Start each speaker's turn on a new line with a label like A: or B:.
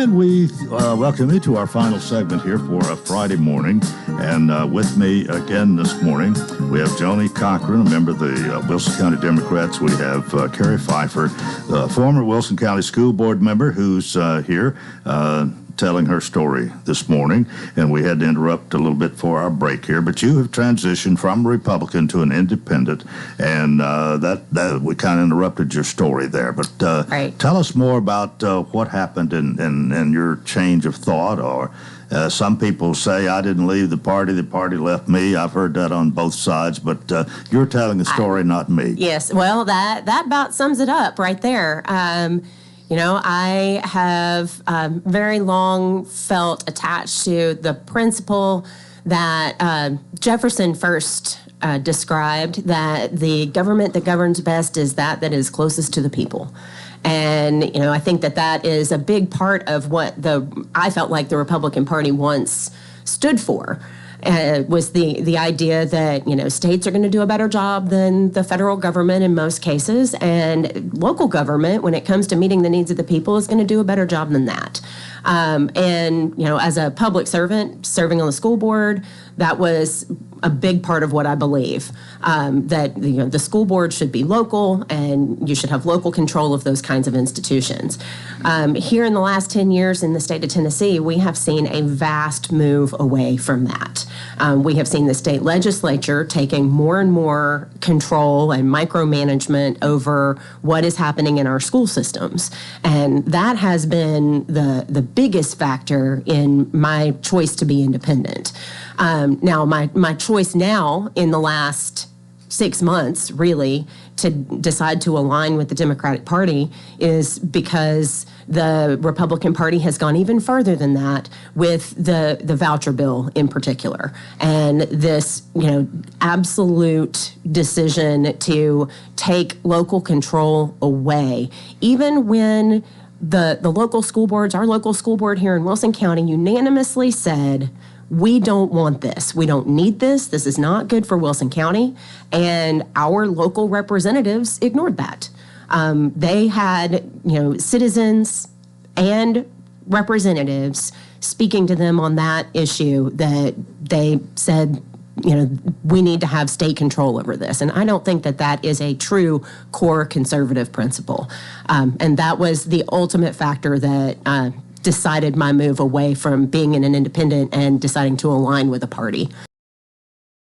A: And we welcome you to our final segment here for a Friday morning. And with me again this morning, we have Joni Cochran, a member of the Wilson County Democrats. We have Carrie Pfeiffer, former Wilson County School Board member, who's here telling her story this morning. And we had to interrupt a little bit for our break here. But you have transitioned from a Republican to an independent, and that we kind of interrupted your story there. But
B: right.
A: Tell us more about what happened and your change of thought. Or some people say, I didn't leave the party left me. I've heard that on both sides, but you're telling the story, not me.
B: Yes, well, that about sums it up right there. I have very long felt attached to the principle that Jefferson first described, that the government that governs best is that is closest to the people. And, I think that is a big part of what I felt like the Republican Party once stood for. Was the idea that, states are going to do a better job than the federal government in most cases, and local government, when it comes to meeting the needs of the people, is going to do a better job than that. As a public servant serving on the school board, that was a big part of what I believe, that the school board should be local and you should have local control of those kinds of institutions. Here in the last 10 years in the state of Tennessee, we have seen a vast move away from that. We have seen the state legislature taking more and more control and micromanagement over what is happening in our school systems. And that has been the biggest factor in my choice to be independent. Now, my choice now in the last 6 months, really, to decide to align with the Democratic Party is because the Republican Party has gone even further than that with the voucher bill in particular. And this, absolute decision to take local control away, even when the local school boards, our local school board here in Wilson County, unanimously said, we don't want this. We don't need this. This is not good for Wilson County. And our local representatives ignored that. They had, citizens and representatives speaking to them on that issue, that they said, we need to have state control over this. And I don't think that is a true core conservative principle. And that was the ultimate factor that decided my move away from being an independent and deciding to align with a party.